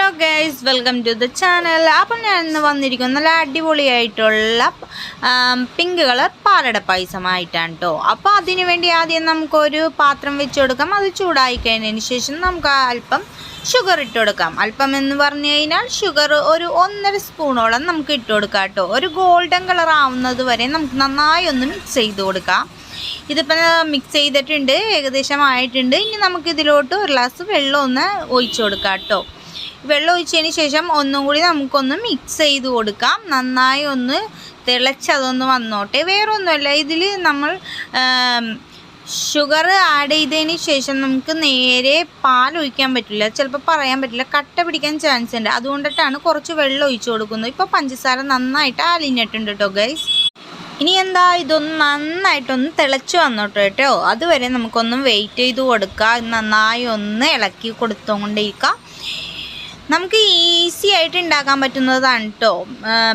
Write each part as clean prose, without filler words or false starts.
Hello guys, welcome to the channel. അപ്പം ഞാൻ ഇന്ന് വന്നിരിക്കുന്നത് നല്ല അടിപൊളിയായിട്ടുള്ള പിങ്ക് കളർ പാലട പായസമായിട്ടാണ് കേട്ടോ. അപ്പോൾ അതിനു വേണ്ടി ആദ്യം നമുക്കൊരു പാത്രം വെച്ച് കൊടുക്കാം. അത് ചൂടായി കഴിഞ്ഞതിന് ശേഷം നമുക്ക് അല്പം ഷുഗർ ഇട്ട് കൊടുക്കാം. അല്പം എന്ന് പറഞ്ഞു കഴിഞ്ഞാൽ ഷുഗർ ഒരു 1.5 സ്പൂണോളം നമുക്ക് ഇട്ട് കൊടുക്കാം കേട്ടോ. ഒരു ഗോൾഡൻ കളർ ആവുന്നത് വരെ നമുക്ക് നന്നായി ഒന്ന് മിക്സ് ചെയ്ത് കൊടുക്കാം. ഇതിപ്പോൾ മിക്സ് ചെയ്തിട്ടുണ്ട്, ഏകദേശം ആയിട്ടുണ്ട്. ഇനി നമുക്കിതിലോട്ട് ഒരു ഗ്ലാസ് വെള്ളം ഒന്ന് ഒഴിച്ചു കൊടുക്കാം കേട്ടോ. വെള്ളം ഒഴിച്ചതിന് ശേഷം ഒന്നും കൂടി നമുക്കൊന്ന് മിക്സ് ചെയ്ത് കൊടുക്കാം. നന്നായി ഒന്ന് തിളച്ചതൊന്ന് വന്നോട്ടെ. വേറൊന്നുമല്ല, ഇതിൽ നമ്മൾ ഷുഗർ ആഡ് ചെയ്തതിന് ശേഷം നമുക്ക് നേരെ പാൽ ഒഴിക്കാൻ പറ്റില്ല, ചിലപ്പോൾ പറയാൻ പറ്റില്ല, കട്ട പിടിക്കാൻ ചാൻസ് ഉണ്ട്. അതുകൊണ്ടിട്ടാണ് കുറച്ച് വെള്ളം ഒഴിച്ചു കൊടുക്കുന്നത്. ഇപ്പോൾ പഞ്ചസാര നന്നായിട്ട് അലിഞ്ഞിട്ടുണ്ട് കേട്ടോ ഗൈസ്. ഇനി എന്താ, ഇതൊന്ന് നന്നായിട്ടൊന്ന് തിളച്ച് വന്നോട്ടോ കേട്ടോ. അതുവരെ നമുക്കൊന്ന് വെയിറ്റ് ചെയ്ത് കൊടുക്കുക. നന്നായി ഒന്ന് ഇളക്കി കൊടുത്തുകൊണ്ടിരിക്കുക. നമുക്ക് ഈസി ആയിട്ട് ഉണ്ടാക്കാൻ പറ്റുന്നതാണ് കേട്ടോ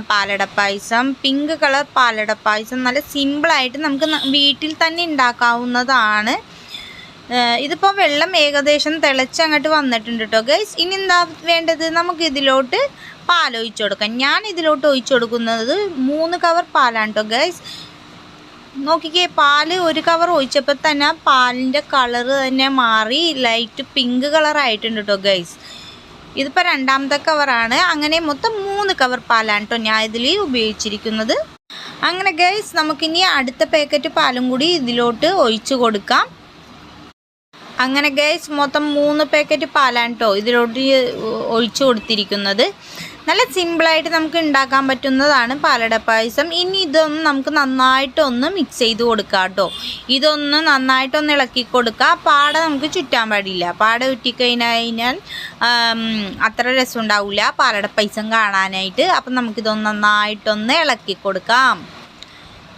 പാലട പായസം. പിങ്ക് കളർ പാലട പായസം നല്ല സിമ്പിളായിട്ട് നമുക്ക് വീട്ടിൽ തന്നെ ഉണ്ടാക്കാവുന്നതാണ്. ഇതിപ്പോൾ വെള്ളം ഏകദേശം തിളച്ചങ്ങോട്ട് വന്നിട്ടുണ്ട് കേട്ടോ ഗൈസ്. ഇനി എന്താ വേണ്ടത്, നമുക്ക് ഇതിലോട്ട് പാൽ ഒഴിച്ചു കൊടുക്കാം. ഞാൻ ഇതിലോട്ട് ഒഴിച്ചു കൊടുക്കുന്നത് 3 കവർ പാലാണ് കേട്ടോ ഗൈസ്. നോക്കിക്കേ, പാല് ഒരു കവർ ഒഴിച്ചപ്പോൾ തന്നെ പാലിൻ്റെ കളറ് തന്നെ മാറി ലൈറ്റ് പിങ്ക് കളറായിട്ടുണ്ട് കേട്ടോ ഗൈസ്. ഇതിപ്പോൾ 2ാമത്തെ കവറാണ്. അങ്ങനെ മൊത്തം 3 കവർ പാലാണ് കേട്ടോ ഞാൻ ഇതിൽ ഉപയോഗിച്ചിരിക്കുന്നത്. അങ്ങനെ ഗൈസ്, നമുക്കിനി അടുത്ത പാക്കറ്റ് പാലും കൂടി ഇതിലോട്ട് ഒഴിച്ചു കൊടുക്കാം. അങ്ങനെ ഗൈസ്, മൊത്തം 3 പാക്കറ്റ് പാലാണ് കേട്ടോ ഇതിലോട്ട് ഒഴിച്ചു കൊടുത്തിരിക്കുന്നത്. നല്ല സിമ്പിളായിട്ട് നമുക്ക് ഉണ്ടാക്കാൻ പറ്റുന്നതാണ് പാലട പായസം. ഇനി ഇതൊന്ന് നമുക്ക് നന്നായിട്ടൊന്ന് മിക്സ് ചെയ്ത് കൊടുക്കാം കേട്ടോ. ഇതൊന്ന് നന്നായിട്ടൊന്ന് ഇളക്കി കൊടുക്കുക. പാട നമുക്ക് ചുറ്റാൻ പാടില്ല. പാട ചുറ്റിക്കഴിഞ്ഞാൽ അത്ര രസം ഉണ്ടാവില്ല പാലട പായസം കാണാനായിട്ട്. അപ്പം നമുക്കിതൊന്ന് നന്നായിട്ടൊന്ന് ഇളക്കി കൊടുക്കാം.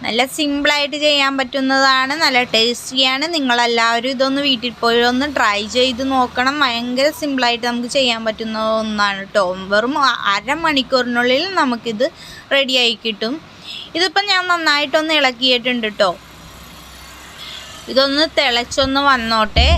നല്ല സിമ്പിളായിട്ട് ചെയ്യാൻ പറ്റുന്നതാണ്, നല്ല ടേസ്റ്റിയാണ്. നിങ്ങളെല്ലാവരും ഇതൊന്ന് വീട്ടിൽ പോയി ഒന്ന് ട്രൈ ചെയ്ത് നോക്കണം. ഭയങ്കര സിമ്പിളായിട്ട് നമുക്ക് ചെയ്യാൻ പറ്റുന്ന ഒന്നാണ് കേട്ടോ. വെറും 1/2 മണിക്കൂറിനുള്ളിൽ നമുക്കിത് റെഡിയായി കിട്ടും. ഇതിപ്പം ഞാൻ നന്നായിട്ടൊന്ന് ഇളക്കിയിട്ടുണ്ട് കേട്ടോ. ഇതൊന്ന് തിളച്ചൊന്ന് വന്നോട്ടെ.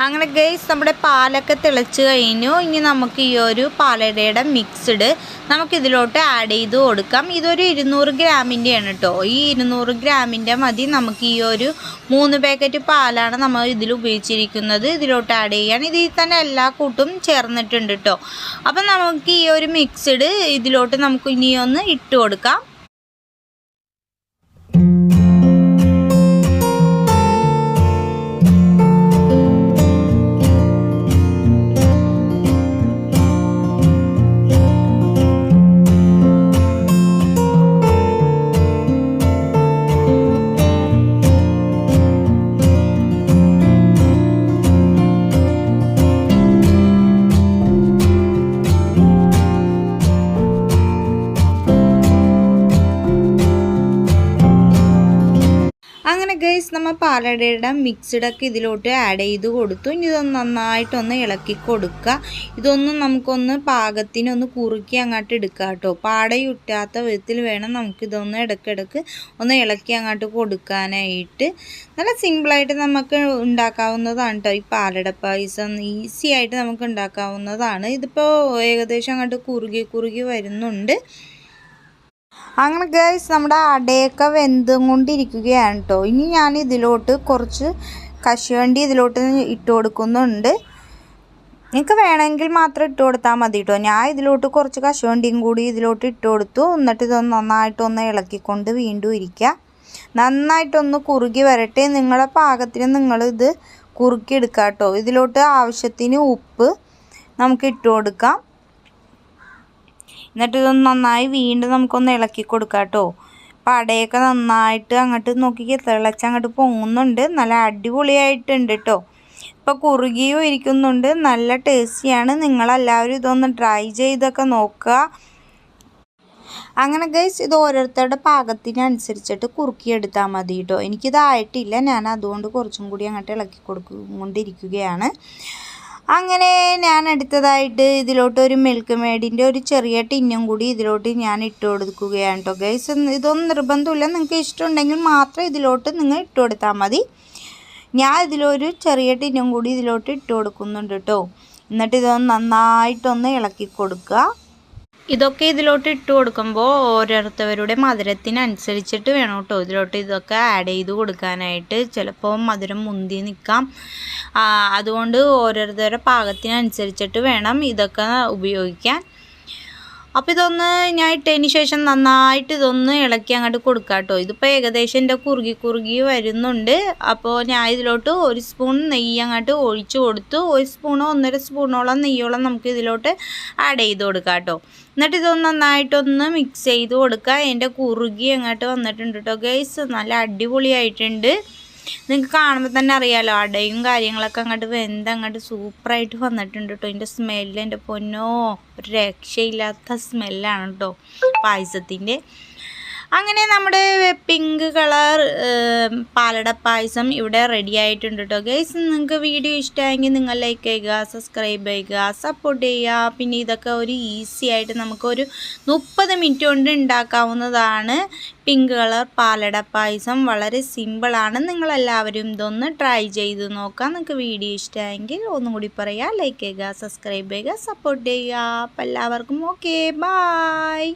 അങ്ങനെ ഗൈസ്, നമ്മുടെ പാലൊക്കെ തിളച്ച് കഴിഞ്ഞു. ഇനി നമുക്ക് ഈ ഒരു പാലടയുടെ മിക്സ്ഡ് നമുക്കിതിലോട്ട് ആഡ് ചെയ്ത് കൊടുക്കാം. ഇതൊരു 200 ഗ്രാമിൻ്റെയാണ് കേട്ടോ. ഈ 200 ഗ്രാമിൻ്റെ മതി. നമുക്ക് ഈ ഒരു 3 പാക്കറ്റ് പാലാണ് നമ്മൾ ഇതിൽ ഉപയോഗിച്ചിരിക്കുന്നത്. ഇതിലോട്ട് ആഡ് ചെയ്യാൻ ഇതിൽ തന്നെ എല്ലാ കൂട്ടും ചേർന്നിട്ടുണ്ട് കേട്ടോ. അപ്പം നമുക്ക് ഈ ഒരു മിക്സ്ഡ് ഇതിലോട്ട് നമുക്ക് ഇനി ഒന്ന് ഇട്ട് കൊടുക്കാം. അങ്ങനെ ഗൈസ്, നമ്മൾ പാലടയുടെ മിക്സ്ഡൊക്കെ ഇതിലോട്ട് ആഡ് ചെയ്ത് കൊടുത്തു. ഇനി ഇതൊന്ന് നന്നായിട്ടൊന്ന് ഇളക്കി കൊടുക്കുക. ഇതൊന്നും നമുക്കൊന്ന് പാകത്തിനൊന്ന് കുറുക്കി അങ്ങോട്ട് എടുക്കുക കേട്ടോ. പാടയുറ്റാത്ത വിധത്തിൽ വേണം നമുക്കിതൊന്ന് ഇടയ്ക്കിടയ്ക്ക് ഒന്ന് ഇളക്കി അങ്ങോട്ട് കൊടുക്കാനായിട്ട്. നല്ല സിമ്പിളായിട്ട് നമുക്ക് ഉണ്ടാക്കാവുന്നതാണ് കേട്ടോ ഈ പാലട പായസം. ഈസി ആയിട്ട് നമുക്ക് ഉണ്ടാക്കാവുന്നതാണ്. ഇതിപ്പോൾ ഏകദേശം അങ്ങോട്ട് കുറുകി വരുന്നുണ്ട്. അങ്ങനെ ഗൈസ്, നമ്മുടെ അടയൊക്കെ വെന്തും കൊണ്ടിരിക്കുകയാണ് കേട്ടോ. ഇനി ഞാൻ ഇതിലോട്ട് കുറച്ച് കശുവണ്ടി ഇതിലോട്ട് ഇട്ട് കൊടുക്കുന്നുണ്ട്. നിങ്ങൾക്ക് വേണമെങ്കിൽ മാത്രം ഇട്ട് കൊടുത്താൽ മതി കേട്ടോ. ഞാൻ ഇതിലോട്ട് കുറച്ച് കശുവണ്ടിയും കൂടി ഇതിലോട്ട് ഇട്ട് കൊടുത്തു. എന്നിട്ട് ഇതൊന്ന് നന്നായിട്ടൊന്ന് ഇളക്കിക്കൊണ്ട് വീണ്ടും ഇരിക്കുക. നന്നായിട്ടൊന്ന് കുറുകി വരട്ടെ. നിങ്ങളുടെ പാകത്തിന് നിങ്ങളിത് കുറുക്കി എടുക്കുക കേട്ടോ. ഇതിലോട്ട് ആവശ്യത്തിന് ഉപ്പ് നമുക്ക് ഇട്ട് കൊടുക്കാം. എന്നിട്ട് ഇതൊന്ന് നന്നായി വീണ്ടും നമുക്കൊന്ന് ഇളക്കി കൊടുക്കാം കേട്ടോ. അപ്പോൾ അടയൊക്കെ നന്നായിട്ട് അങ്ങോട്ട് നോക്കിക്ക് തിളച്ചങ്ങോട്ട് പൊങ്ങുന്നുണ്ട്. നല്ല അടിപൊളിയായിട്ടുണ്ട് കേട്ടോ. ഇപ്പോൾ കുറുകിയും ഇരിക്കുന്നുണ്ട്. നല്ല ടേസ്റ്റിയാണ്. നിങ്ങളെല്ലാവരും ഇതൊന്ന് ട്രൈ ചെയ്തൊക്കെ നോക്കുക. അങ്ങനെ ഗൈസ്, ഇത് ഓരോരുത്തരുടെ പാകത്തിനനുസരിച്ചിട്ട് കുറുക്കിയെടുത്താൽ മതി കേട്ടോ. എനിക്കിതായിട്ടില്ല, ഞാൻ അതുകൊണ്ട് കുറച്ചും കൂടി അങ്ങോട്ട് ഇളക്കി കൊടുക്കൊണ്ടിരിക്കുകയാണ്. അങ്ങനെ ഞാൻ അടുത്തതായിട്ട് ഇതിലോട്ട് ഒരു മിൽക്ക് മെയ്ഡിൻ്റെ ഒരു ചെറിയ ടിന്നും കൂടി ഇതിലോട്ട് ഞാൻ ഇട്ട് കൊടുക്കുകയാണ് കേട്ടോ ഗൈസ്. ഇതൊന്നും നിർബന്ധമില്ല, നിങ്ങൾക്ക് ഇഷ്ടമുണ്ടെങ്കിൽ മാത്രം ഇതിലോട്ട് നിങ്ങൾ ഇട്ട് കൊടുത്താൽ മതി. ഞാൻ ഇതിലൊരു ചെറിയ ടിന്നും കൂടി ഇതിലോട്ട് ഇട്ട് കൊടുക്കുന്നുണ്ട് കേട്ടോ. എന്നിട്ട് ഇതൊന്ന് നന്നായിട്ടൊന്ന് ഇളക്കി കൊടുക്കുക. ഇതൊക്കെ ഇതിലോട്ട് ഇട്ട് കൊടുക്കുമ്പോൾ ഓരോരുത്തവരുടെ മധുരത്തിനനുസരിച്ചിട്ട് വേണം കേട്ടോ ഇതിലോട്ട് ഇതൊക്കെ ആഡ് ചെയ്ത് കൊടുക്കാനായിട്ട്. ചിലപ്പോൾ മധുരം മുന്തി നിൽക്കാം, അതുകൊണ്ട് ഓരോരുത്തരുടെ പാകത്തിനനുസരിച്ചിട്ട് വേണം ഇതൊക്കെ ഉപയോഗിക്കാൻ. അപ്പോൾ ഇതൊന്ന് ഞാൻ ഇട്ടതിന് ശേഷം നന്നായിട്ട് ഇതൊന്ന് ഇളക്കി അങ്ങോട്ട് കൊടുക്കാം കേട്ടോ. ഇതിപ്പോൾ ഏകദേശം എൻ്റെ കുറുകി വരുന്നുണ്ട്. അപ്പോൾ ഞാൻ ഇതിലോട്ട് 1 സ്പൂൺ നെയ്യ് അങ്ങോട്ട് ഒഴിച്ചു കൊടുത്തു. 1 സ്പൂണോ 1.5 സ്പൂണോളം നെയ്യോളം നമുക്ക് ഇതിലോട്ട് ആഡ് ചെയ്ത് കൊടുക്കാം കേട്ടോ. എന്നിട്ട് ഇതൊന്ന് നന്നായിട്ടൊന്ന് മിക്സ് ചെയ്ത് കൊടുക്കുക. എൻ്റെ കുറുകി അങ്ങോട്ട് വന്നിട്ടുണ്ട് കേട്ടോ ഗൈസ്, നല്ല അടിപൊളിയായിട്ടുണ്ട്. നിങ്ങൾക്ക് കാണുമ്പോൾ തന്നെ അറിയാമല്ലോ, അടയും കാര്യങ്ങളൊക്കെ അങ്ങോട്ട് അങ്ങോട്ട് സൂപ്പറായിട്ട് വന്നിട്ടുണ്ട് കേട്ടോ. ഇതിൻ്റെ സ്മെല്ല് എൻ്റെ പൊന്നോ, ഒരു രക്ഷയില്ലാത്ത സ്മെല്ലാണ് കേട്ടോ പായസത്തിൻ്റെ. അങ്ങനെ നമ്മുടെ പിങ്ക് കളർ പാലട പായസം ഇവിടെ റെഡി ആയിട്ടുണ്ട് കേട്ടോ ഗൈസ്. നിങ്ങൾക്ക് വീഡിയോ ഇഷ്ടമായെങ്കിൽ നിങ്ങൾ ലൈക്ക് ചെയ്യുക, സബ്സ്ക്രൈബ് ചെയ്യുക, സപ്പോർട്ട് ചെയ്യുക. പിന്നെ ഇതൊക്കെ ഒരു ഈസി ആയിട്ട് നമുക്കൊരു 30 മിനിറ്റ് കൊണ്ട് ഉണ്ടാക്കാവുന്നതാണ്. പിങ്ക് കളർ പാലട പായസം വളരെ സിമ്പിളാണ്. നിങ്ങളെല്ലാവരും ഇതൊന്ന് ട്രൈ ചെയ്ത് നോക്കാം. നിങ്ങൾക്ക് വീഡിയോ ഇഷ്ടമായെങ്കിൽ ഒന്നും കൂടി പറയുക, ലൈക്ക് ചെയ്യുക, സബ്സ്ക്രൈബ് ചെയ്യുക, സപ്പോർട്ട് ചെയ്യുക. അപ്പോൾ എല്ലാവർക്കും ഓക്കെ, ബായ്.